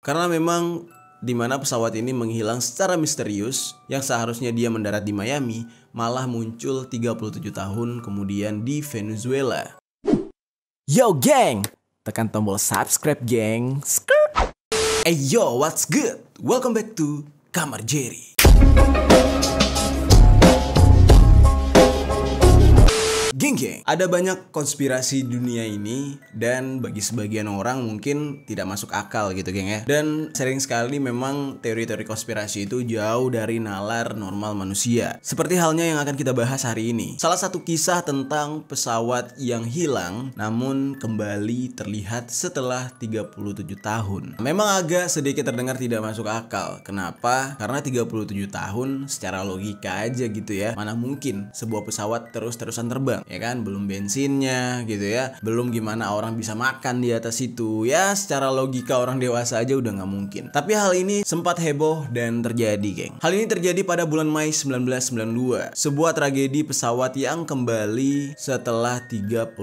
Karena memang di mana pesawat ini menghilang secara misterius, yang seharusnya dia mendarat di Miami malah muncul 37 tahun kemudian di Venezuela. Yo geng, tekan tombol subscribe geng. Hey yo, what's good? Welcome back to Kamar Jerry. Geng, ada banyak konspirasi di dunia ini dan bagi sebagian orang mungkin tidak masuk akal gitu geng ya. Dan sering sekali memang teori-teori konspirasi itu jauh dari nalar normal manusia. Seperti halnya yang akan kita bahas hari ini. Salah satu kisah tentang pesawat yang hilang namun kembali terlihat setelah 37 tahun. Memang agak sedikit terdengar tidak masuk akal. Kenapa? Karena 37 tahun secara logika aja gitu ya. Mana mungkin sebuah pesawat terus-terusan terbang. Ya kan, belum bensinnya gitu ya, belum gimana orang bisa makan di atas itu. Ya secara logika orang dewasa aja udah nggak mungkin. Tapi hal ini sempat heboh dan terjadi geng. Hal ini terjadi pada bulan Mei 1992. Sebuah tragedi pesawat yang kembali setelah 37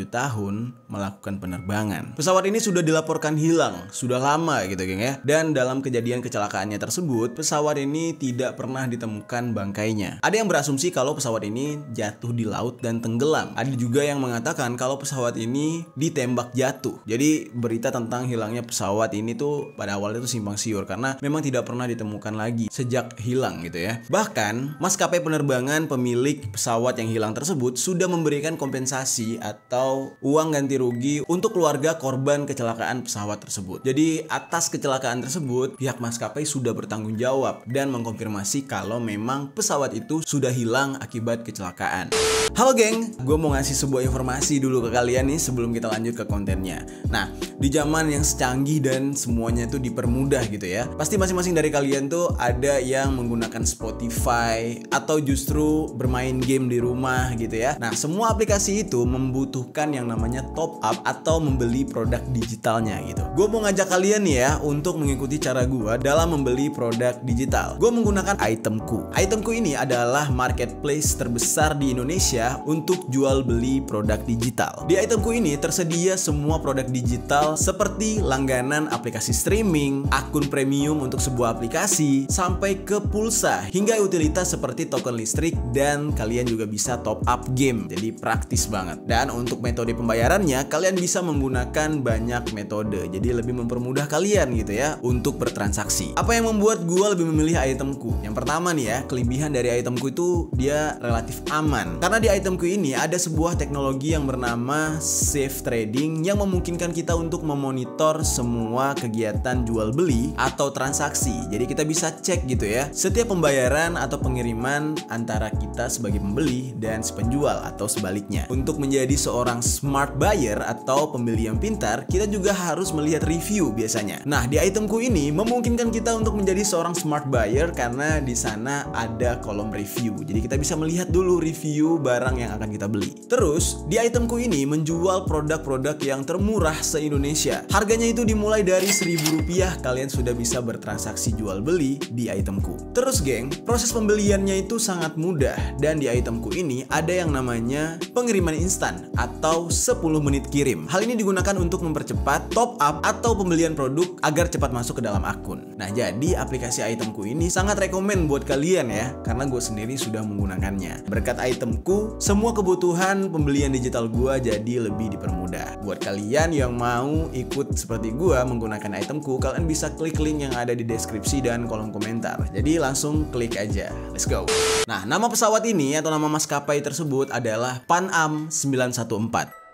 tahun melakukan penerbangan. Pesawat ini sudah dilaporkan hilang sudah lama gitu geng ya. Dan dalam kejadian kecelakaannya tersebut, pesawat ini tidak pernah ditemukan bangkainya. Ada yang berasumsi kalau pesawat ini jatuh di laut dan tenggelam. Ada juga yang mengatakan kalau pesawat ini ditembak jatuh. Jadi berita tentang hilangnya pesawat ini tuh pada awalnya tuh simpang siur karena memang tidak pernah ditemukan lagi sejak hilang gitu ya. Bahkan maskapai penerbangan pemilik pesawat yang hilang tersebut sudah memberikan kompensasi atau uang ganti rugi untuk keluarga korban kecelakaan pesawat tersebut. Jadi atas kecelakaan tersebut pihak maskapai sudah bertanggung jawab dan mengkonfirmasi kalau memang pesawat itu sudah hilang akibat kecelakaan. Halo geng, gue mau ngasih sebuah informasi dulu ke kalian nih sebelum kita lanjut ke kontennya. Nah, di zaman yang secanggih dan semuanya tuh dipermudah gitu ya, pasti masing-masing dari kalian tuh ada yang menggunakan Spotify atau justru bermain game di rumah gitu ya. Nah, semua aplikasi itu membutuhkan yang namanya top up atau membeli produk digitalnya gitu. Gue mau ngajak kalian nih ya untuk mengikuti cara gue dalam membeli produk digital. Gue menggunakan Itemku. Itemku ini adalah marketplace terbesar di Indonesia untuk jual beli produk digital. Di Itemku ini tersedia semua produk digital seperti langganan aplikasi streaming, akun premium untuk sebuah aplikasi, sampai ke pulsa hingga utilitas seperti token listrik, dan kalian juga bisa top up game. Jadi praktis banget. Dan untuk metode pembayarannya kalian bisa menggunakan banyak metode. Jadi lebih mempermudah kalian gitu ya untuk bertransaksi. Apa yang membuat gue lebih memilih Itemku? Yang pertama nih ya, kelebihan dari Itemku itu dia relatif aman. Karena di Itemku ini ada sebuah teknologi yang bernama Safe Trading yang memungkinkan kita untuk memonitor semua kegiatan jual beli atau transaksi. Jadi kita bisa cek gitu ya setiap pembayaran atau pengiriman antara kita sebagai pembeli dan si penjual atau sebaliknya. Untuk menjadi seorang smart buyer atau pembeli yang pintar, kita juga harus melihat review biasanya. Nah, di Itemku ini memungkinkan kita untuk menjadi seorang smart buyer karena di sana ada kolom review. Jadi kita bisa melihat dulu review barang yang akan kita beli. Terus di Itemku ini menjual produk-produk yang termurah se-Indonesia. Harganya itu dimulai dari Rp1.000, kalian sudah bisa bertransaksi jual beli di Itemku. Terus geng, proses pembeliannya itu sangat mudah dan di Itemku ini ada yang namanya pengiriman instan atau 10 menit kirim. Hal ini digunakan untuk mempercepat top up atau pembelian produk agar cepat masuk ke dalam akun. Nah, jadi aplikasi Itemku ini sangat rekomen buat kalian ya, karena gue sendiri sudah menggunakannya. Berkat Itemku, semua kebutuhan pembelian digital gua jadi lebih dipermudah. Buat kalian yang mau ikut seperti gua menggunakan Itemku, kalian bisa klik link yang ada di deskripsi dan kolom komentar. Jadi langsung klik aja. Let's go. Nah, nama pesawat ini atau nama maskapai tersebut adalah Pan Am 914.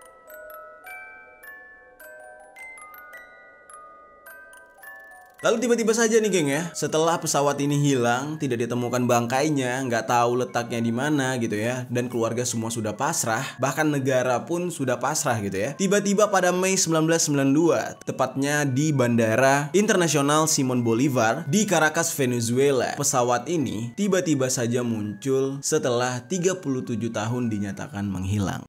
Lalu tiba-tiba saja nih geng ya, setelah pesawat ini hilang, tidak ditemukan bangkainya, nggak tahu letaknya di mana gitu ya, dan keluarga semua sudah pasrah, bahkan negara pun sudah pasrah gitu ya. Tiba-tiba pada Mei 1992, tepatnya di Bandara Internasional Simon Bolivar di Caracas, Venezuela, pesawat ini tiba-tiba saja muncul setelah 37 tahun dinyatakan menghilang.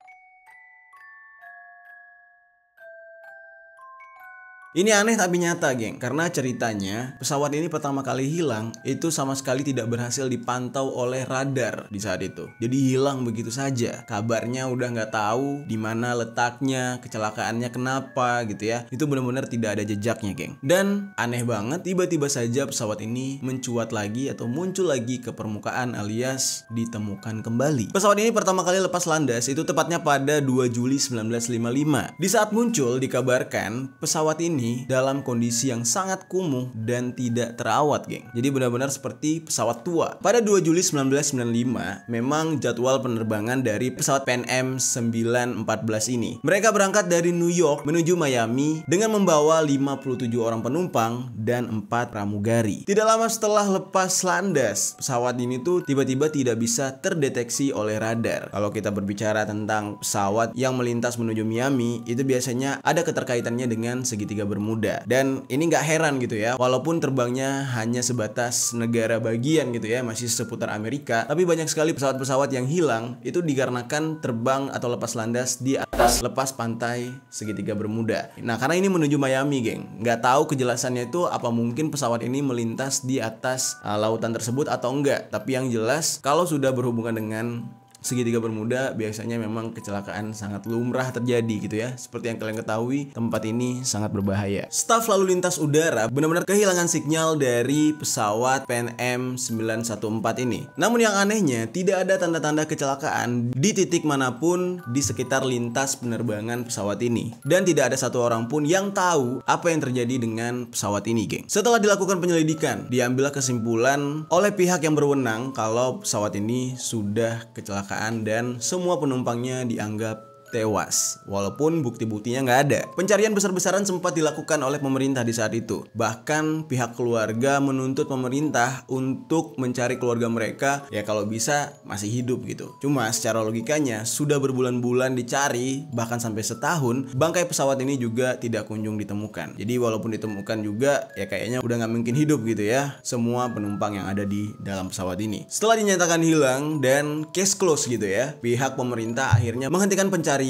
Ini aneh tapi nyata, geng. Karena ceritanya pesawat ini pertama kali hilang itu sama sekali tidak berhasil dipantau oleh radar di saat itu. Jadi hilang begitu saja. Kabarnya udah nggak tahu di mana letaknya, kecelakaannya kenapa gitu ya. Itu benar-benar tidak ada jejaknya, geng. Dan aneh banget, tiba-tiba saja pesawat ini mencuat lagi atau muncul lagi ke permukaan alias ditemukan kembali. Pesawat ini pertama kali lepas landas itu tepatnya pada 2 Juli 1955. Di saat muncul dikabarkan pesawat ini dalam kondisi yang sangat kumuh dan tidak terawat, geng. Jadi benar-benar seperti pesawat tua. Pada 2 Juli 1995, memang jadwal penerbangan dari pesawat Pan Am 914 ini. Mereka berangkat dari New York menuju Miami dengan membawa 57 orang penumpang dan 4 pramugari. Tidak lama setelah lepas landas, pesawat ini tuh tiba-tiba tidak bisa terdeteksi oleh radar. Kalau kita berbicara tentang pesawat yang melintas menuju Miami, itu biasanya ada keterkaitannya dengan segitiga Bermuda. Dan ini nggak heran gitu ya, walaupun terbangnya hanya sebatas negara bagian gitu ya, masih seputar Amerika, tapi banyak sekali pesawat-pesawat yang hilang itu dikarenakan terbang atau lepas landas di atas lepas pantai segitiga Bermuda. Nah, karena ini menuju Miami, geng, nggak tahu kejelasannya itu apa mungkin pesawat ini melintas di atas lautan tersebut atau enggak. Tapi yang jelas kalau sudah berhubungan dengan segitiga Bermuda biasanya memang kecelakaan sangat lumrah terjadi gitu ya. Seperti yang kalian ketahui, tempat ini sangat berbahaya. Staf lalu lintas udara benar-benar kehilangan sinyal dari pesawat Pan Am 914 ini. Namun yang anehnya, tidak ada tanda-tanda kecelakaan di titik manapun di sekitar lintas penerbangan pesawat ini. Dan tidak ada satu orang pun yang tahu apa yang terjadi dengan pesawat ini, geng. Setelah dilakukan penyelidikan, diambil kesimpulan oleh pihak yang berwenang kalau pesawat ini sudah kecelakaan dan semua penumpangnya dianggap tewas, walaupun bukti-buktinya nggak ada. Pencarian besar-besaran sempat dilakukan oleh pemerintah di saat itu. Bahkan pihak keluarga menuntut pemerintah untuk mencari keluarga mereka, ya kalau bisa masih hidup gitu. Cuma secara logikanya sudah berbulan-bulan dicari, bahkan sampai setahun, bangkai pesawat ini juga tidak kunjung ditemukan. Jadi walaupun ditemukan juga, ya kayaknya udah nggak mungkin hidup gitu ya semua penumpang yang ada di dalam pesawat ini. Setelah dinyatakan hilang dan case close gitu ya, pihak pemerintah akhirnya menghentikan pencarian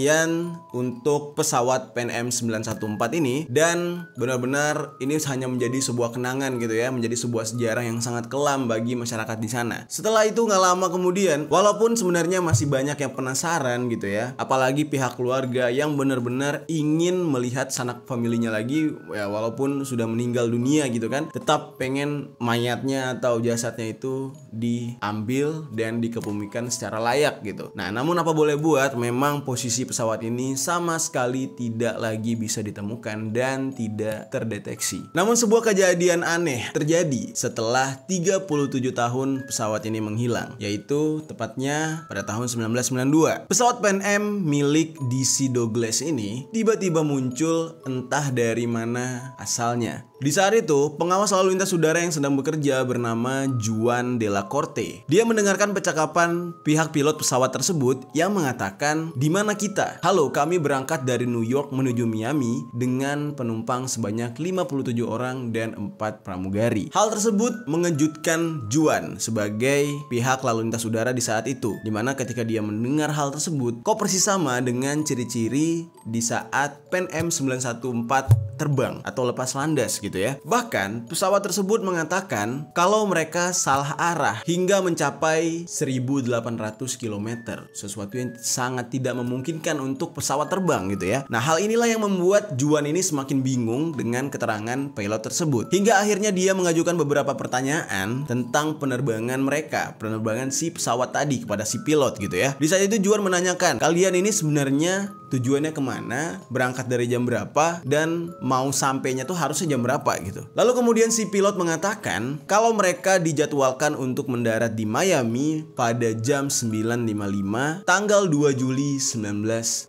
untuk pesawat Pan Am 914 ini, dan benar-benar ini hanya menjadi sebuah kenangan gitu ya, menjadi sebuah sejarah yang sangat kelam bagi masyarakat di sana. Setelah itu nggak lama kemudian, walaupun sebenarnya masih banyak yang penasaran gitu ya, apalagi pihak keluarga yang benar-benar ingin melihat sanak familinya lagi, ya walaupun sudah meninggal dunia gitu kan, tetap pengen mayatnya atau jasadnya itu diambil dan dikebumikan secara layak gitu. Nah, namun apa boleh buat, memang posisi pesawat ini sama sekali tidak lagi bisa ditemukan dan tidak terdeteksi. Namun sebuah kejadian aneh terjadi setelah 37 tahun pesawat ini menghilang, yaitu tepatnya pada tahun 1992. Pesawat Pan Am milik DC Douglas ini tiba-tiba muncul entah dari mana asalnya. Di saat itu, pengawas lalu lintas udara yang sedang bekerja bernama Juan de la Corte. Dia mendengarkan percakapan pihak pilot pesawat tersebut yang mengatakan, "Di mana kita? Halo, kami berangkat dari New York menuju Miami dengan penumpang sebanyak 57 orang dan 4 pramugari." Hal tersebut mengejutkan Juan sebagai pihak lalu lintas udara di saat itu, dimana ketika dia mendengar hal tersebut, kok persis sama dengan ciri-ciri di saat Pan Am 914 terbang atau lepas landas gitu ya. Bahkan pesawat tersebut mengatakan kalau mereka salah arah hingga mencapai 1800 km, sesuatu yang sangat tidak memungkinkan untuk pesawat terbang gitu ya. Nah, hal inilah yang membuat Juan ini semakin bingung dengan keterangan pilot tersebut, hingga akhirnya dia mengajukan beberapa pertanyaan tentang penerbangan mereka, penerbangan si pesawat tadi kepada si pilot gitu ya. Di saat itu Juan menanyakan, kalian ini sebenarnya tujuannya kemana, berangkat dari jam berapa, dan mau sampainya tuh harusnya jam berapa gitu. Lalu kemudian si pilot mengatakan kalau mereka dijadwalkan untuk mendarat di Miami pada jam 9.55 tanggal 2 Juli 1955.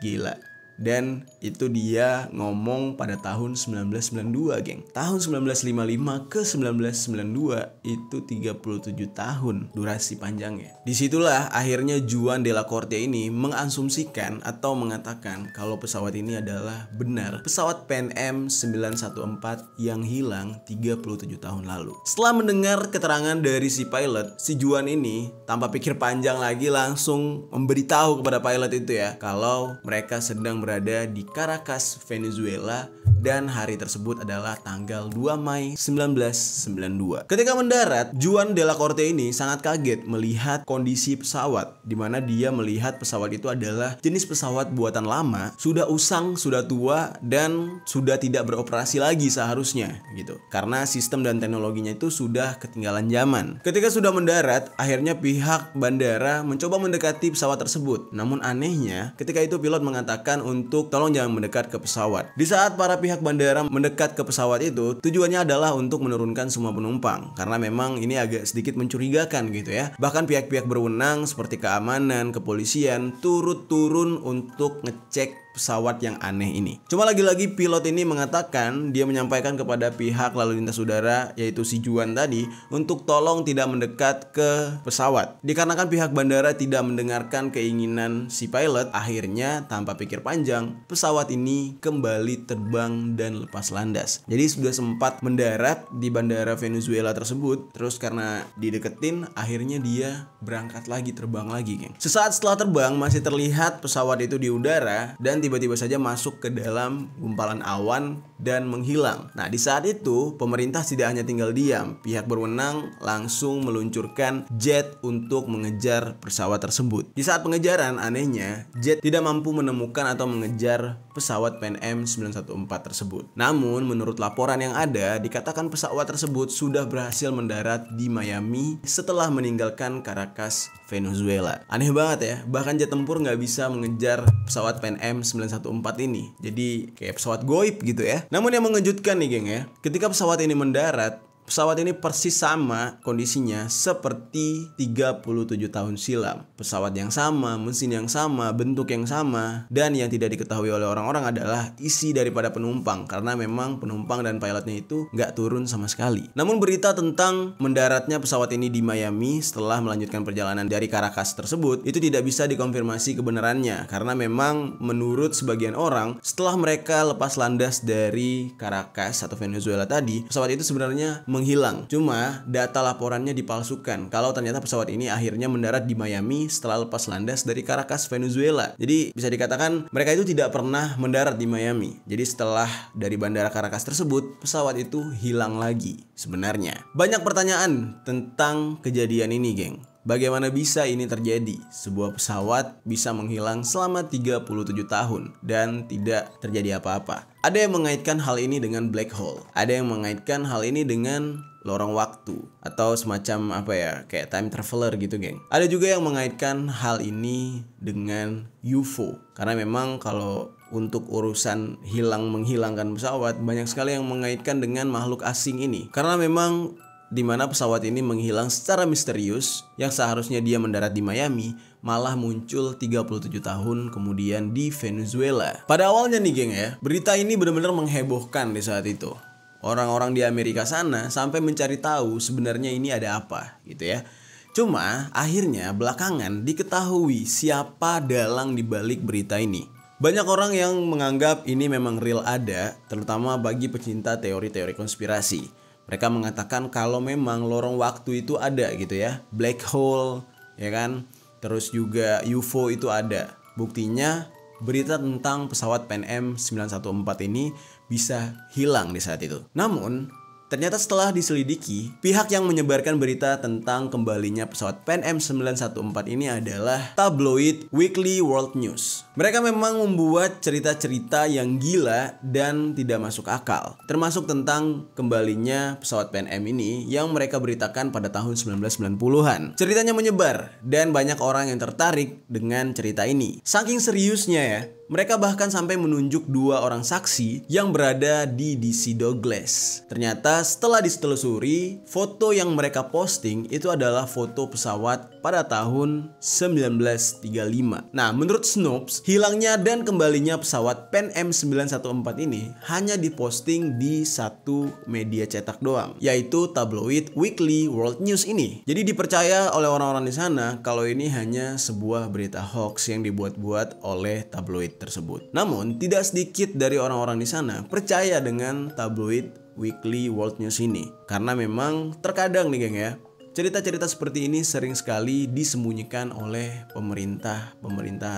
Gila. Dan itu dia ngomong pada tahun 1992, geng. Tahun 1955 ke 1992 itu 37 tahun durasi panjangnya. Disitulah akhirnya Juan de la Corte ini mengasumsikan atau mengatakan kalau pesawat ini adalah benar pesawat Pan Am 914 yang hilang 37 tahun lalu. Setelah mendengar keterangan dari si pilot, si Juan ini tanpa pikir panjang lagi langsung memberitahu kepada pilot itu ya kalau mereka sedang berada di Caracas, Venezuela dan hari tersebut adalah tanggal 2 Mei 1992. Ketika mendarat, Juan de la Corte ini sangat kaget melihat kondisi pesawat, di mana dia melihat pesawat itu adalah jenis pesawat buatan lama, sudah usang, sudah tua, dan sudah tidak beroperasi lagi seharusnya gitu. Karena sistem dan teknologinya itu sudah ketinggalan zaman. Ketika sudah mendarat, akhirnya pihak bandara mencoba mendekati pesawat tersebut. Namun anehnya, ketika itu pilot mengatakan untuk tolong jangan mendekat ke pesawat. Di saat para pihak bandara mendekat ke pesawat itu, tujuannya adalah untuk menurunkan semua penumpang, karena memang ini agak sedikit mencurigakan gitu ya. Bahkan pihak-pihak berwenang seperti keamanan, kepolisian turut turun untuk ngecek pesawat yang aneh ini. Cuma lagi-lagi pilot ini mengatakan dia menyampaikan kepada pihak lalu lintas udara, yaitu si Juan tadi, untuk tolong tidak mendekat ke pesawat. Dikarenakan pihak bandara tidak mendengarkan keinginan si pilot, akhirnya tanpa pikir panjang pesawat ini kembali terbang dan lepas landas. Jadi sudah sempat mendarat di bandara Venezuela tersebut, terus karena dideketin akhirnya dia berangkat lagi, terbang lagi, geng. Sesaat setelah terbang masih terlihat pesawat itu di udara dan tiba-tiba saja masuk ke dalam gumpalan awan dan menghilang. Nah, di saat itu pemerintah tidak hanya tinggal diam, pihak berwenang langsung meluncurkan jet untuk mengejar pesawat tersebut. Di saat pengejaran, anehnya jet tidak mampu menemukan atau mengejar pesawat PNM 914 tersebut. Namun menurut laporan yang ada, dikatakan pesawat tersebut sudah berhasil mendarat di Miami setelah meninggalkan Caracas, Venezuela. Aneh banget ya, bahkan jet tempur nggak bisa mengejar pesawat PNM 914 ini. Jadi kayak pesawat goib gitu ya. Namun yang mengejutkan nih geng ya, ketika pesawat ini mendarat, pesawat ini persis sama kondisinya seperti 37 tahun silam. Pesawat yang sama, mesin yang sama, bentuk yang sama, dan yang tidak diketahui oleh orang-orang adalah isi daripada penumpang, karena memang penumpang dan pilotnya itu nggak turun sama sekali. Namun berita tentang mendaratnya pesawat ini di Miami setelah melanjutkan perjalanan dari Caracas tersebut itu tidak bisa dikonfirmasi kebenarannya, karena memang menurut sebagian orang setelah mereka lepas landas dari Caracas atau Venezuela tadi, pesawat itu sebenarnya menghilang. Cuma data laporannya dipalsukan kalau ternyata pesawat ini akhirnya mendarat di Miami setelah lepas landas dari Caracas, Venezuela. Jadi bisa dikatakan mereka itu tidak pernah mendarat di Miami. Jadi setelah dari bandara Caracas tersebut, pesawat itu hilang lagi sebenarnya. Banyak pertanyaan tentang kejadian ini, geng. Bagaimana bisa ini terjadi? Sebuah pesawat bisa menghilang selama 37 tahun dan tidak terjadi apa-apa. Ada yang mengaitkan hal ini dengan black hole. Ada yang mengaitkan hal ini dengan lorong waktu atau semacam kayak time traveler gitu, geng. Ada juga yang mengaitkan hal ini dengan UFO. Karena memang kalau untuk urusan hilang menghilangkan pesawat, banyak sekali yang mengaitkan dengan makhluk asing ini. Karena memang di mana pesawat ini menghilang secara misterius, yang seharusnya dia mendarat di Miami malah muncul 37 tahun kemudian di Venezuela. Pada awalnya nih geng ya, berita ini benar-benar menghebohkan di saat itu. Orang-orang di Amerika sana sampai mencari tahu sebenarnya ini ada apa gitu ya. Cuma akhirnya belakangan diketahui siapa dalang dibalik berita ini. Banyak orang yang menganggap ini memang real ada, terutama bagi pecinta teori-teori konspirasi. Mereka mengatakan kalau memang lorong waktu itu ada gitu ya, black hole ya kan, terus juga UFO itu ada. Buktinya berita tentang pesawat PNM 914 ini bisa hilang di saat itu. Namun ternyata setelah diselidiki, pihak yang menyebarkan berita tentang kembalinya pesawat PNM 914 ini adalah tabloid Weekly World News. Mereka memang membuat cerita-cerita yang gila dan tidak masuk akal, termasuk tentang kembalinya pesawat PNM ini yang mereka beritakan pada tahun 1990-an. Ceritanya menyebar dan banyak orang yang tertarik dengan cerita ini. Saking seriusnya ya, mereka bahkan sampai menunjuk 2 orang saksi yang berada di DC Douglas. Ternyata setelah ditelusuri, foto yang mereka posting itu adalah foto pesawat pada tahun 1935. Nah, menurut Snopes, hilangnya dan kembalinya pesawat PNM 914 ini hanya diposting di satu media cetak doang, yaitu tabloid Weekly World News ini. Jadi dipercaya oleh orang-orang di sana kalau ini hanya sebuah berita hoax yang dibuat-buat oleh tabloid tersebut. Namun, tidak sedikit dari orang-orang di sana percaya dengan tabloid Weekly World News ini. Karena memang terkadang nih geng ya, cerita-cerita seperti ini sering sekali disembunyikan oleh pemerintah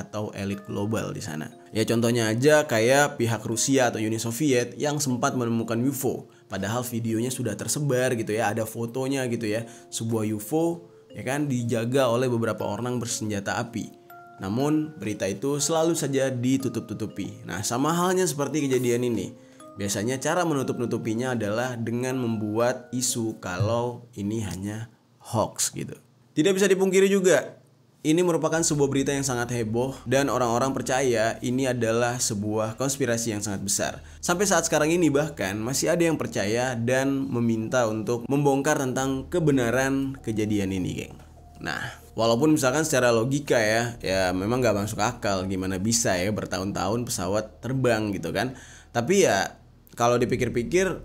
atau elit global di sana. Ya contohnya aja kayak pihak Rusia atau Uni Soviet yang sempat menemukan UFO. Padahal videonya sudah tersebar gitu ya, ada fotonya gitu ya. Sebuah UFO ya kan dijaga oleh beberapa orang bersenjata api. Namun berita itu selalu saja ditutup-tutupi. Nah sama halnya seperti kejadian ini. Biasanya cara menutup-nutupinya adalah dengan membuat isu kalau ini hanya hoax gitu. Tidak bisa dipungkiri juga, ini merupakan sebuah berita yang sangat heboh dan orang-orang percaya ini adalah sebuah konspirasi yang sangat besar. Sampai saat sekarang ini bahkan masih ada yang percaya dan meminta untuk membongkar tentang kebenaran kejadian ini, geng. Nah, walaupun misalkan secara logika ya memang gak masuk akal gimana bisa ya bertahun-tahun pesawat terbang gitu kan. Tapi ya kalau dipikir-pikir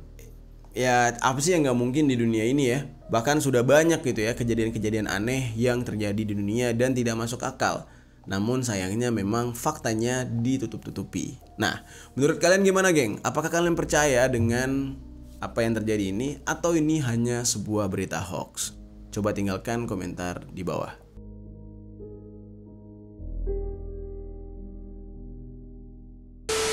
ya apa sih yang gak mungkin di dunia ini ya. Bahkan sudah banyak gitu ya kejadian-kejadian aneh yang terjadi di dunia dan tidak masuk akal. Namun sayangnya memang faktanya ditutup-tutupi. Nah, menurut kalian gimana, geng? Apakah kalian percaya dengan apa yang terjadi ini atau ini hanya sebuah berita hoax? Coba tinggalkan komentar di bawah.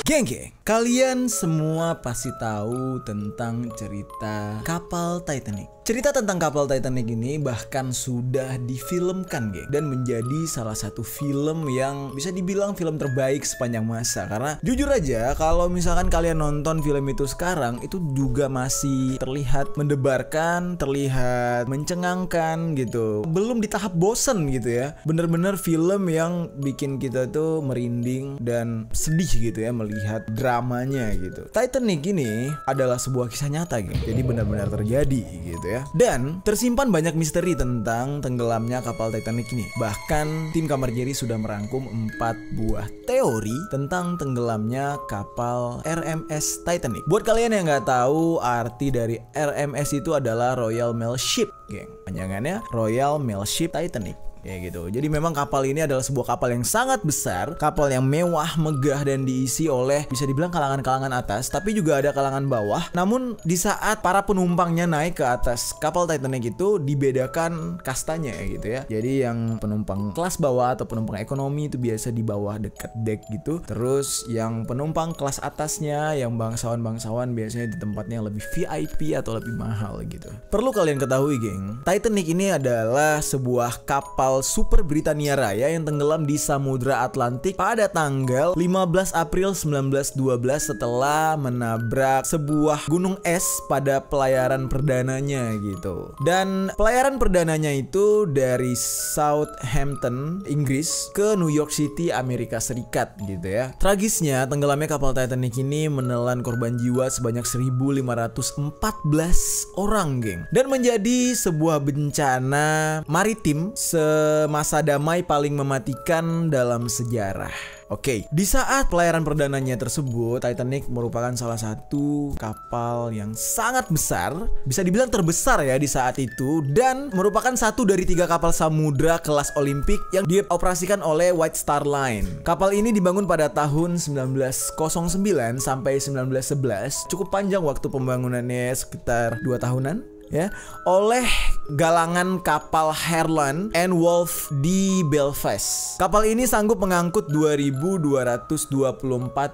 Geng, kalian semua pasti tahu tentang cerita kapal Titanic. Cerita tentang kapal Titanic ini bahkan sudah difilmkan, geng, dan menjadi salah satu film yang bisa dibilang film terbaik sepanjang masa. Karena jujur aja kalau misalkan kalian nonton film itu sekarang, itu juga masih terlihat mendebarkan, terlihat mencengangkan gitu. Belum di tahap bosen gitu ya. Bener-bener film yang bikin kita tuh merinding dan sedih gitu ya melihat dramanya gitu. Titanic ini adalah sebuah kisah nyata, geng. Jadi benar-benar terjadi gitu ya. Dan tersimpan banyak misteri tentang tenggelamnya kapal Titanic ini. Bahkan tim Kamar Jerry sudah merangkum 4 buah teori tentang tenggelamnya kapal RMS Titanic. Buat kalian yang nggak tahu, arti dari RMS itu adalah Royal Mail Ship, geng. Panjangannya Royal Mail Ship Titanic. Ya gitu. Jadi memang kapal ini adalah sebuah kapal yang sangat besar, kapal yang mewah, megah dan diisi oleh bisa dibilang kalangan-kalangan atas, tapi juga ada kalangan bawah. Namun di saat para penumpangnya naik ke atas kapal Titanic itu dibedakan kastanya gitu ya. Jadi yang penumpang kelas bawah atau penumpang ekonomi itu biasa di bawah dekat deck gitu. Terus yang penumpang kelas atasnya, yang bangsawan-bangsawan biasanya di tempatnya yang lebih VIP atau lebih mahal gitu. Perlu kalian ketahui, geng, Titanic ini adalah sebuah kapal Super Britania Raya yang tenggelam di Samudra Atlantik pada tanggal 15 April 1912 setelah menabrak sebuah gunung es pada pelayaran perdananya gitu. Dan pelayaran perdananya itu dari Southampton, Inggris ke New York City, Amerika Serikat gitu ya. Tragisnya, tenggelamnya kapal Titanic ini menelan korban jiwa sebanyak 1.514 orang, geng. Dan menjadi sebuah bencana maritim semasa damai paling mematikan dalam sejarah. Oke, di saat pelayaran perdananya tersebut, Titanic merupakan salah satu kapal yang sangat besar, bisa dibilang terbesar ya di saat itu, dan merupakan satu dari 3 kapal samudra kelas Olimpik yang dioperasikan oleh White Star Line. Kapal ini dibangun pada tahun 1909 sampai 1911, cukup panjang waktu pembangunannya, sekitar 2 tahunan. Ya, oleh galangan kapal Harland and Wolff di Belfast. Kapal ini sanggup mengangkut 2.224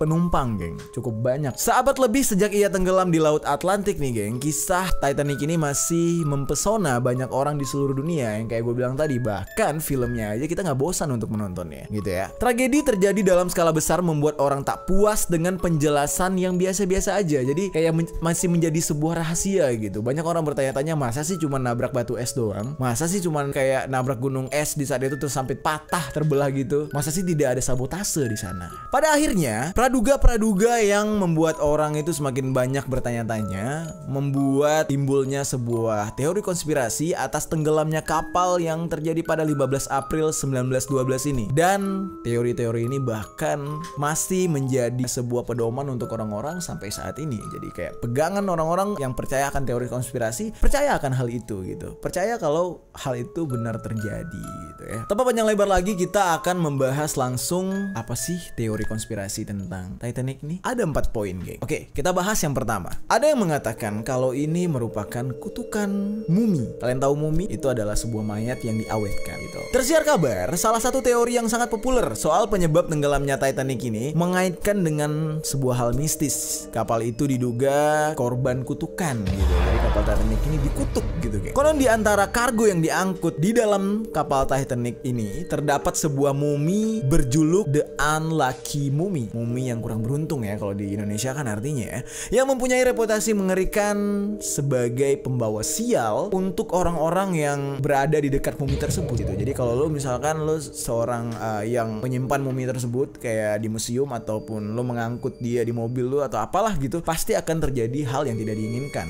penumpang, geng. Cukup banyak. Seabad lebih sejak ia tenggelam di Laut Atlantik nih, geng, kisah Titanic ini masih mempesona banyak orang di seluruh dunia. Yang kayak gue bilang tadi, bahkan filmnya aja kita nggak bosan untuk menontonnya, gitu ya. Tragedi terjadi dalam skala besar membuat orang tak puas dengan penjelasan yang biasa-biasa aja. Jadi kayak masih menjadi sebuah rahasia gitu. Banyak orang bertanya-tanya, masa sih cuma nabrak batu es doang? Masa sih cuma kayak nabrak gunung es di saat itu terus sampai patah terbelah gitu? Masa sih tidak ada sabotase di sana? Pada akhirnya, praduga-praduga yang membuat orang itu semakin banyak bertanya-tanya, membuat timbulnya sebuah teori konspirasi atas tenggelamnya kapal yang terjadi pada 15 April 1912 ini. Dan teori-teori ini bahkan masih menjadi sebuah pedoman untuk orang-orang sampai saat ini. Jadi kayak pegangan orang-orang yang percaya akan teori konspirasi, percaya akan hal itu gitu. gitu. Percaya kalau hal itu benar terjadi gitu ya. Tanpa panjang lebar lagi, kita akan membahas langsung apa sih teori konspirasi tentang Titanic nih. Ada 4 poin, geng. Oke, kita bahas yang pertama. Ada yang mengatakan kalau ini merupakan kutukan mumi. Kalian tahu mumi? Itu adalah sebuah mayat yang diawetkan gitu. Tersiar kabar, salah satu teori yang sangat populer soal penyebab tenggelamnya Titanic ini mengaitkan dengan sebuah hal mistis. Kapal itu diduga korban kutukan gitu. Jadi kapal Titanic ini dikutuk gitu, geng. Konon di antara kargo yang diangkut di dalam kapal Titanic ini terdapat sebuah mumi berjuluk The Unlucky Mummy. Mumi yang kurang beruntung ya kalau di Indonesia kan artinya ya. Yang mempunyai reputasi mengerikan sebagai pembawa sial untuk orang-orang yang berada di dekat mumi tersebut gitu. Jadi kalau lo misalkan lo seorang yang menyimpan mumi tersebut kayak di museum ataupun lo mengangkut dia di mobil lo atau apalah gitu, pasti akan terjadi hal yang tidak diinginkan,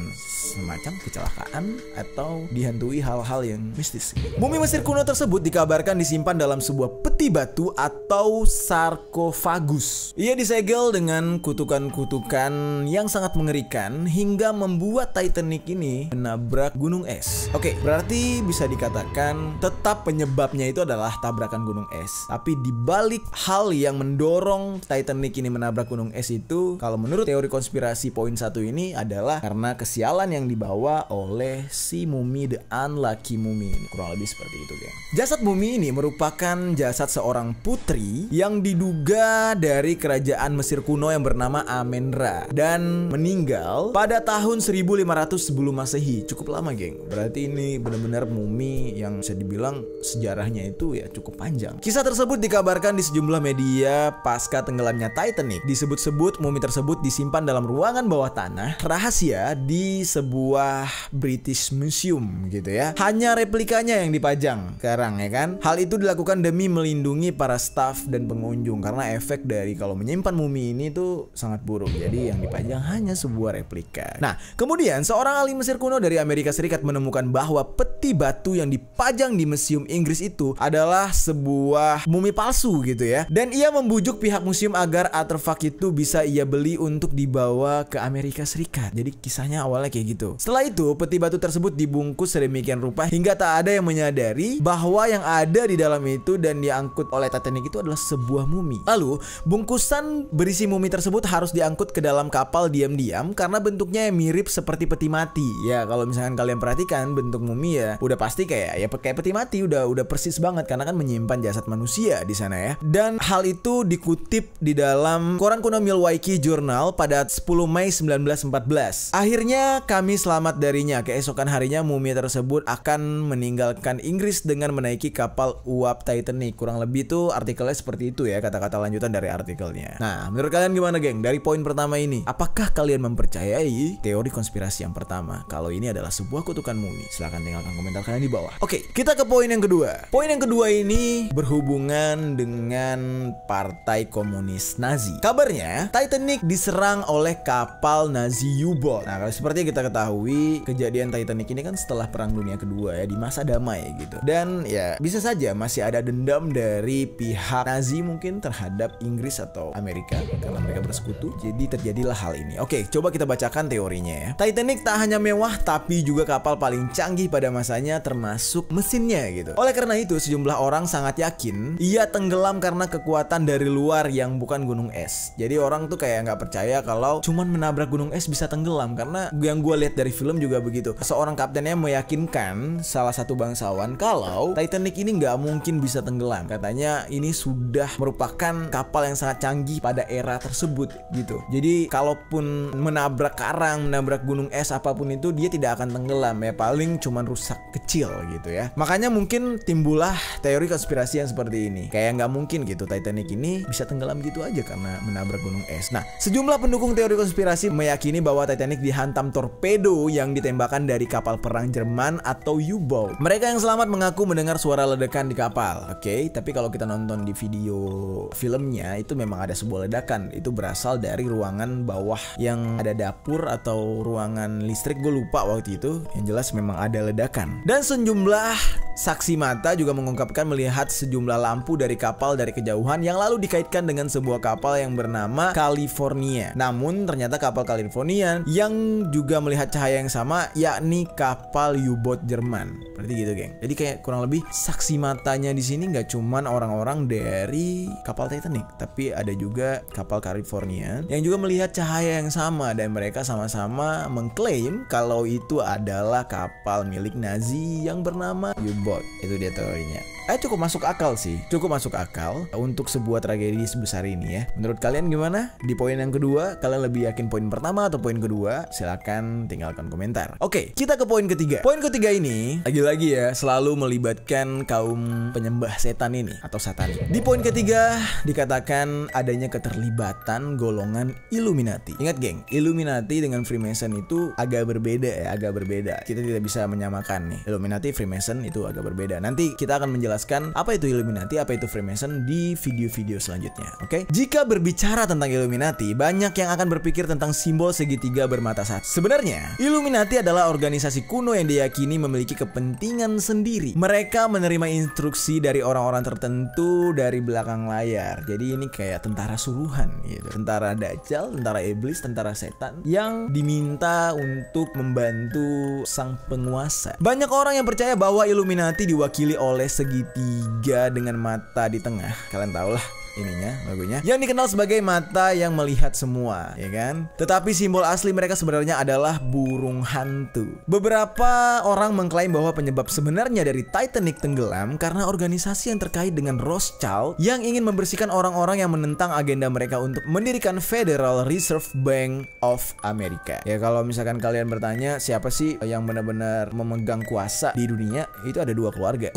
semacam kecelakaan atau dihantui hal-hal yang mistis. Mumi Mesir kuno tersebut dikabarkan disimpan dalam sebuah peti batu atau sarkofagus. Ia disegel dengan kutukan-kutukan yang sangat mengerikan hingga membuat Titanic ini menabrak gunung es. Oke, berarti bisa dikatakan tetap penyebabnya itu adalah tabrakan gunung es. Tapi dibalik hal yang mendorong Titanic ini menabrak gunung es itu, kalau menurut teori konspirasi poin 1 ini adalah karena kesialan yang dibawa oleh si mumi The Unlucky Mummy. Kurang lebih seperti itu, geng. Jasad mumi ini merupakan jasad seorang putri yang diduga dari kerajaan Mesir kuno yang bernama Amenra dan meninggal pada tahun 1500 sebelum Masehi. Cukup lama, geng. Berarti ini benar-benar mumi yang bisa dibilang sejarahnya itu ya cukup panjang. Kisah tersebut dikabarkan di sejumlah media pasca tenggelamnya Titanic. Disebut-sebut mumi tersebut disimpan dalam ruangan bawah tanah rahasia di sebuah British Museum gitu ya. Hanya replikanya yang dipajang sekarang ya kan. Hal itu dilakukan demi melindungi para staf dan pengunjung karena efek dari kalau menyimpan mumi ini tuh sangat buruk. Jadi yang dipajang hanya sebuah replika. Nah, kemudian seorang ahli Mesir kuno dari Amerika Serikat menemukan bahwa peti batu yang dipajang di museum Inggris itu adalah sebuah mumi palsu gitu ya. Dan ia membujuk pihak museum agar artefak itu bisa ia beli untuk dibawa ke Amerika Serikat. Jadi kisahnya awalnya kayak gitu. Setelah itu, peti batu tersebut dibungkus sedemikian rupa hingga tak ada yang menyadari bahwa yang ada di dalam itu dan diangkut oleh Titanic itu adalah sebuah mumi. Lalu, bungkusan berisi mumi tersebut harus diangkut ke dalam kapal diam-diam karena bentuknya yang mirip seperti peti mati. Ya, kalau misalkan kalian perhatikan bentuk mumi ya udah pasti kayak peti mati, udah persis banget karena kan menyimpan jasad manusia di sana ya. Dan hal itu dikutip di dalam koran kuno Milwaukee Journal pada 10 Mei 1914. Akhirnya kami selamat darinya. Keesokan harinya mumi tersebut akan meninggalkan Inggris dengan menaiki kapal uap Titanic. Kurang lebih tuh artikelnya seperti itu ya, kata-kata lanjutan dari artikelnya. Nah, menurut kalian gimana, geng? Dari poin pertama ini, apakah kalian mempercayai teori konspirasi yang pertama kalau ini adalah sebuah kutukan mumi? Silahkan tinggalkan komentar kalian di bawah. Oke, kita ke poin yang kedua. Poin yang kedua ini berhubungan dengan Partai Komunis Nazi. Kabarnya Titanic diserang oleh kapal Nazi U-boat. Nah, kalau seperti yang kita ketahui, kejadian Titanic ini kan setelah Perang Dunia Kedua ya, di masa damai gitu. Dan ya bisa saja masih ada dendam dari pihak Nazi mungkin terhadap Inggris atau Amerika karena mereka bersekutu. Jadi terjadilah hal ini. Oke, coba kita bacakan teorinya ya. Titanic tak hanya mewah tapi juga kapal paling canggih pada masanya termasuk mesinnya gitu. Oleh karena itu, sejumlah orang sangat yakin ia tenggelam karena kekuatan dari luar yang bukan gunung es. Jadi orang tuh kayak nggak percaya kalau cuman menabrak gunung es bisa tenggelam, karena yang gue lihat dari film juga begitu. Seorang kaptennya meyakinkan salah satu bangsawan kalau Titanic ini nggak mungkin bisa tenggelam. Katanya ini sudah merupakan kapal yang sangat canggih pada era tersebut gitu. Jadi kalaupun menabrak karang, menabrak gunung es apapun itu, dia tidak akan tenggelam ya, paling cuman rusak kecil gitu ya. Makanya mungkin timbullah teori konspirasi yang seperti ini. Kayak nggak mungkin gitu Titanic ini bisa tenggelam gitu aja karena menabrak gunung es. Nah, sejumlah pendukung teori konspirasi meyakini bahwa Titanic dihantam torpedo yang ditembakkan dari kapal perang Jerman atau U-boat. Mereka yang selamat mengaku mendengar suara ledakan di kapal. Oke, tapi kalau kita nonton di video filmnya itu memang ada sebuah ledakan. Itu berasal dari ruangan bawah yang ada dapur atau ruangan listrik, gue lupa waktu itu. Yang jelas memang ada ledakan. Dan sejumlah saksi mata juga mengungkapkan melihat sejumlah lampu dari kapal dari kejauhan yang lalu dikaitkan dengan sebuah kapal yang bernama California. Namun ternyata kapal California yang juga melihat cahaya yang sama, yakni kapal U-boat Jerman. Berarti gitu, geng. Jadi kayak kurang lebih saksi matanya di sini nggak cuman orang-orang dari kapal Titanic, tapi ada juga kapal California yang juga melihat cahaya yang sama, dan mereka sama-sama mengklaim kalau itu adalah kapal milik Nazi yang bernama U-boat. Itu dia teorinya. Cukup masuk akal sih, cukup masuk akal untuk sebuah tragedi sebesar ini ya. Menurut kalian gimana? Di poin yang kedua, kalian lebih yakin poin pertama atau poin kedua? Silahkan tinggalkan komentar. Oke, kita ke poin ketiga. Poin ketiga ini, lagi-lagi ya, selalu melibatkan kaum penyembah setan ini atau satanik. Di poin ketiga, dikatakan adanya keterlibatan golongan Illuminati. Ingat geng, Illuminati dengan Freemason itu agak berbeda ya, agak berbeda. Kita tidak bisa menyamakan nih. Illuminati, Freemason itu agak berbeda. Nanti kita akan menjelaskan apa itu Illuminati, apa itu Freemason di video-video selanjutnya. Oke? Jika berbicara tentang Illuminati, banyak yang akan berpikir tentang simbol segitiga bermata satu. Sebenarnya, Illuminati adalah organisasi kuno yang diyakini memiliki kepentingan sendiri. Mereka menerima instruksi dari orang-orang tertentu dari belakang layar. Jadi ini kayak tentara suruhan gitu. Tentara Dajjal, tentara iblis, tentara setan yang diminta untuk membantu sang penguasa. Banyak orang yang percaya bahwa Illuminati diwakili oleh segitiga dengan mata di tengah. Kalian tahu lah ininya, logonya, yang dikenal sebagai mata yang melihat semua, ya kan? Tetapi simbol asli mereka sebenarnya adalah burung hantu. Beberapa orang mengklaim bahwa penyebab sebenarnya dari Titanic tenggelam karena organisasi yang terkait dengan Rothschild yang ingin membersihkan orang-orang yang menentang agenda mereka untuk mendirikan Federal Reserve Bank of America. Ya, kalau misalkan kalian bertanya siapa sih yang benar-benar memegang kuasa di dunia, itu ada dua keluarga,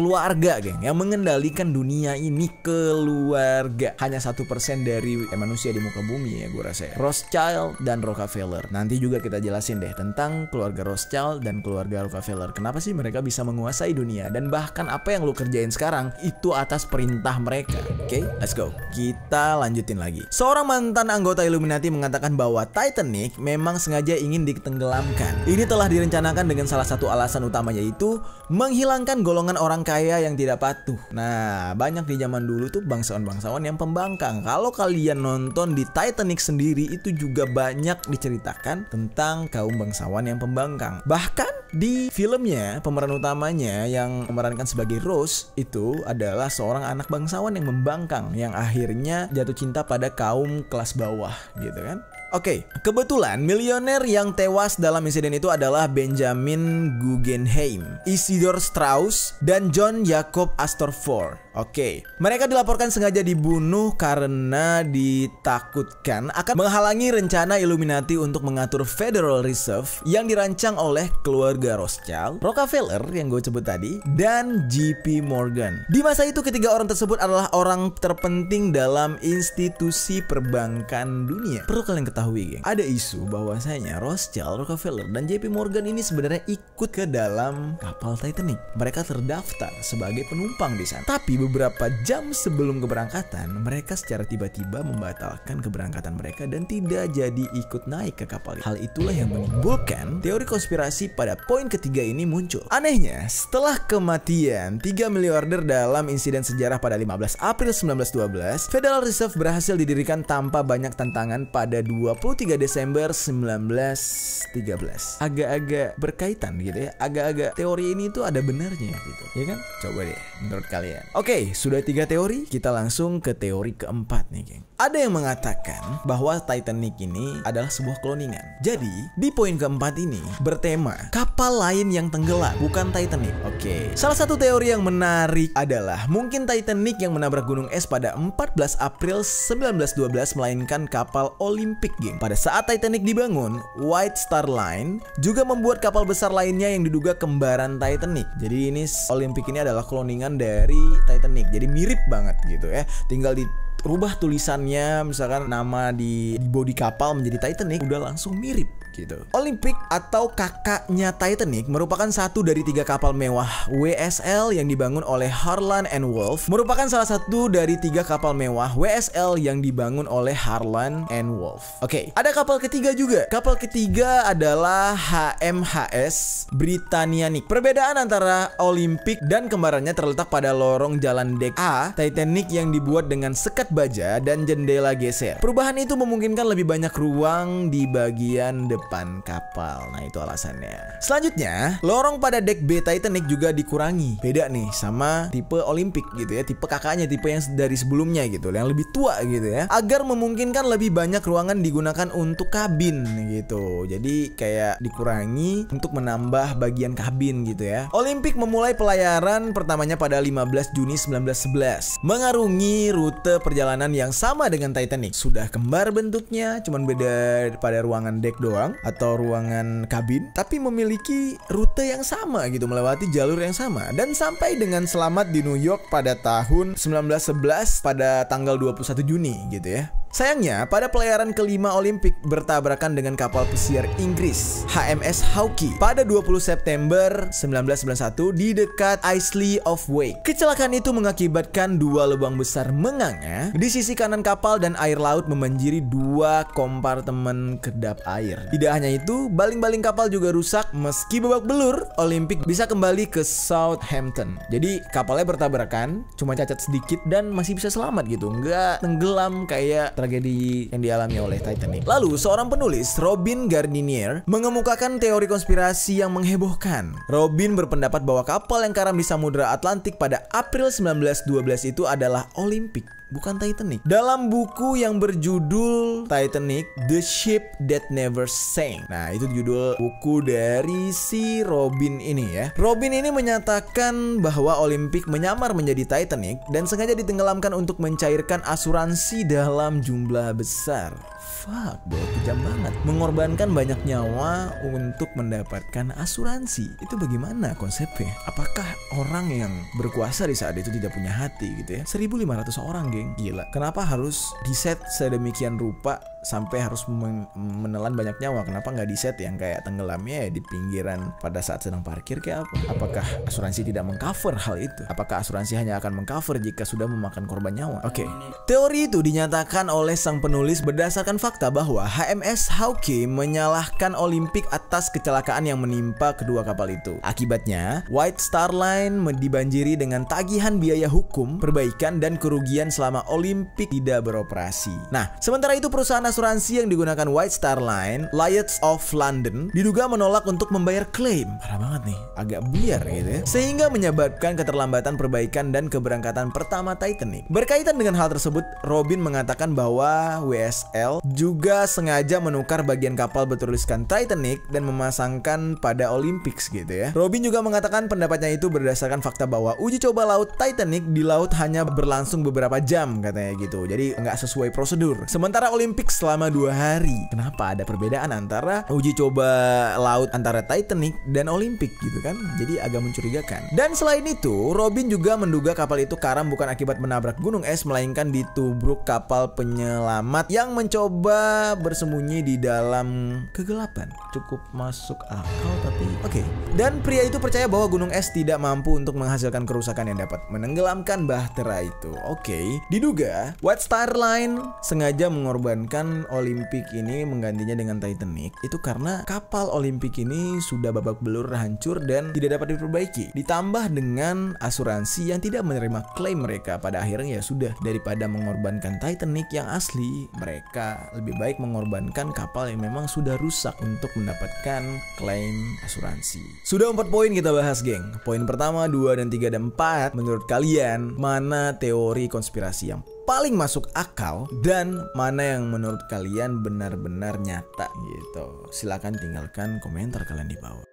geng, yang mengendalikan dunia ini. Keluarga hanya 1% dari manusia di muka bumi ya, gue rasa ya. Rothschild dan Rockefeller. Nanti juga kita jelasin deh tentang keluarga Rothschild dan keluarga Rockefeller. Kenapa sih mereka bisa menguasai dunia, dan bahkan apa yang lo kerjain sekarang itu atas perintah mereka. Oke, let's go. Kita lanjutin lagi. Seorang mantan anggota Illuminati mengatakan bahwa Titanic memang sengaja ingin ditenggelamkan. Ini telah direncanakan dengan salah satu alasan utama, yaitu menghilangkan golongan orang kaya yang tidak patuh. Nah, banyak di zaman dulu tuh bangsawan-bangsawan yang pembangkang. Kalau kalian nonton di Titanic sendiri, itu juga banyak diceritakan tentang kaum bangsawan yang pembangkang. Bahkan di filmnya, pemeran utamanya yang memerankan sebagai Rose itu adalah seorang anak bangsawan yang membangkang, yang akhirnya jatuh cinta pada kaum kelas bawah gitu kan. Oke, kebetulan milioner yang tewas dalam insiden itu adalah Benjamin Guggenheim, Isidor Straus, dan John Jacob Astor Ford. Oke, mereka dilaporkan sengaja dibunuh karena ditakutkan akan menghalangi rencana Illuminati untuk mengatur Federal Reserve yang dirancang oleh keluarga Rothschild, Rockefeller yang gue sebut tadi, dan JP Morgan. Di masa itu ketiga orang tersebut adalah orang terpenting dalam institusi perbankan dunia. Perlu kalian ketahui, geng, ada isu bahwasanya Rothschild, Rockefeller, dan JP Morgan ini sebenarnya ikut ke dalam kapal Titanic. Mereka terdaftar sebagai penumpang di sana. Tapi beberapa jam sebelum keberangkatan, mereka secara tiba-tiba membatalkan keberangkatan mereka dan tidak jadi ikut naik ke kapal. Hal itulah yang menimbulkan teori konspirasi pada poin ketiga ini muncul. Anehnya, setelah kematian 3 miliarder dalam insiden sejarah pada 15 April 1912, Federal Reserve berhasil didirikan tanpa banyak tantangan pada 23 Desember 1913. Agak-agak berkaitan gitu ya. Agak-agak teori ini tuh ada benarnya gitu. Ya kan? Coba deh menurut kalian. Oke, sudah 3 teori, kita langsung ke teori keempat nih, geng. Ada yang mengatakan bahwa Titanic ini adalah sebuah kloningan. Jadi, di poin keempat ini bertema kapal lain yang tenggelam, bukan Titanic. Oke. Salah satu teori yang menarik adalah mungkin Titanic yang menabrak gunung es pada 14 April 1912 melainkan kapal Olympic, geng. Pada saat Titanic dibangun, White Star Line juga membuat kapal besar lainnya yang diduga kembaran Titanic. Jadi ini Olympic ini adalah kloningan dari Titanic. Jadi mirip banget gitu ya. Tinggal dirubah tulisannya, misalkan nama di bodi kapal menjadi Titanic, udah langsung mirip gitu. Olympic atau kakaknya Titanic merupakan satu dari 3 kapal mewah WSL yang dibangun oleh Harland and Wolff. Merupakan salah satu dari 3 kapal mewah WSL yang dibangun oleh Harland and Wolff. Oke, ada kapal ketiga juga. Kapal ketiga adalah HMHS Britannic. Perbedaan antara Olympic dan kembarannya terletak pada lorong jalan dek A Titanic yang dibuat dengan sekat baja dan jendela geser. Perubahan itu memungkinkan lebih banyak ruang di bagian depan depan kapal. Nah itu alasannya. Selanjutnya, lorong pada dek B Titanic juga dikurangi. Beda nih sama tipe Olympic gitu ya, tipe kakaknya, tipe yang dari sebelumnya gitu, yang lebih tua gitu ya, agar memungkinkan lebih banyak ruangan digunakan untuk kabin gitu. Jadi kayak dikurangi untuk menambah bagian kabin gitu ya. Olympic memulai pelayaran pertamanya pada 15 Juni 1911, mengarungi rute perjalanan yang sama dengan Titanic. Sudah kembar bentuknya, cuman beda pada ruangan deck doang atau ruangan kabin, tapi memiliki rute yang sama gitu, melewati jalur yang sama, dan sampai dengan selamat di New York pada tahun 1911 pada tanggal 21 Juni gitu ya. Sayangnya, pada pelayaran kelima Olimpik bertabrakan dengan kapal pesiar Inggris HMS Hawke pada 20 September 1991 di dekat Isle of Wight. Kecelakaan itu mengakibatkan dua lubang besar menganga di sisi kanan kapal dan air laut membanjiri dua kompartemen kedap air. Tidak hanya itu, baling-baling kapal juga rusak. Meski babak belur, Olimpik bisa kembali ke Southampton. Jadi kapalnya bertabrakan, cuma cacat sedikit dan masih bisa selamat gitu, nggak tenggelam kayak tragedi yang dialami oleh Titanic. Lalu, seorang penulis, Robin Gardinier, mengemukakan teori konspirasi yang menghebohkan. Robin berpendapat bahwa kapal yang karam di Samudra Atlantik pada April 1912 itu adalah Olympic, bukan Titanic. Dalam buku yang berjudul Titanic, The Ship That Never Sank. Nah, itu judul buku dari si Robin ini ya. Robin ini menyatakan bahwa Olympic menyamar menjadi Titanic dan sengaja ditenggelamkan untuk mencairkan asuransi dalam jumlah besar. Fuck, bro, kejam banget. Mengorbankan banyak nyawa untuk mendapatkan asuransi. Itu bagaimana konsepnya? Apakah orang yang berkuasa di saat itu tidak punya hati gitu ya? 1.500 orang, geng. Gila. Kenapa harus diset sedemikian rupa sampai harus menelan banyak nyawa? Kenapa nggak diset yang kayak tenggelamnya ya di pinggiran pada saat sedang parkir kayak apa? Apakah asuransi tidak mengcover hal itu? Apakah asuransi hanya akan mengcover jika sudah memakan korban nyawa? Oke. Teori itu dinyatakan oleh sang penulis berdasarkan fakta bahwa HMS Hawke menyalahkan Olympic atas kecelakaan yang menimpa kedua kapal itu. Akibatnya, White Star Line dibanjiri dengan tagihan biaya hukum, perbaikan, dan kerugian selama Olympic tidak beroperasi. Nah, sementara itu perusahaan asuransi yang digunakan White Star Line, Lloyd's of London, diduga menolak untuk membayar klaim. Parah banget nih, agak buyar gitu ya. Sehingga menyebabkan keterlambatan perbaikan dan keberangkatan pertama Titanic. Berkaitan dengan hal tersebut, Robin mengatakan bahwa WSL juga sengaja menukar bagian kapal bertuliskan Titanic dan memasangkan pada Olympics gitu ya. Robin juga mengatakan pendapatnya itu berdasarkan fakta bahwa uji coba laut Titanic di laut hanya berlangsung beberapa jam katanya gitu. Jadi nggak sesuai prosedur. Sementara Olympics selama 2 hari. Kenapa ada perbedaan antara uji coba laut antara Titanic dan Olympic gitu kan? Jadi agak mencurigakan. Dan selain itu, Robin juga menduga kapal itu karam bukan akibat menabrak gunung es, melainkan ditubruk kapal penyelamat yang mencoba bersembunyi di dalam kegelapan. Cukup masuk akal tapi oke. Dan pria itu percaya bahwa gunung es tidak mampu untuk menghasilkan kerusakan yang dapat menenggelamkan bahtera itu. Oke. Diduga White Star Line sengaja mengorbankan Olympic ini menggantinya dengan Titanic itu karena kapal Olympic ini sudah babak belur, hancur dan tidak dapat diperbaiki. Ditambah dengan asuransi yang tidak menerima klaim mereka, pada akhirnya ya sudah, daripada mengorbankan Titanic yang asli, mereka lebih baik mengorbankan kapal yang memang sudah rusak untuk mendapatkan klaim asuransi. Sudah 4 poin kita bahas, geng. Poin pertama, 2, dan 3, dan 4. Menurut kalian mana teori konspirasi yang paling masuk akal dan mana yang menurut kalian benar-benar nyata gitu? Silahkan tinggalkan komentar kalian di bawah.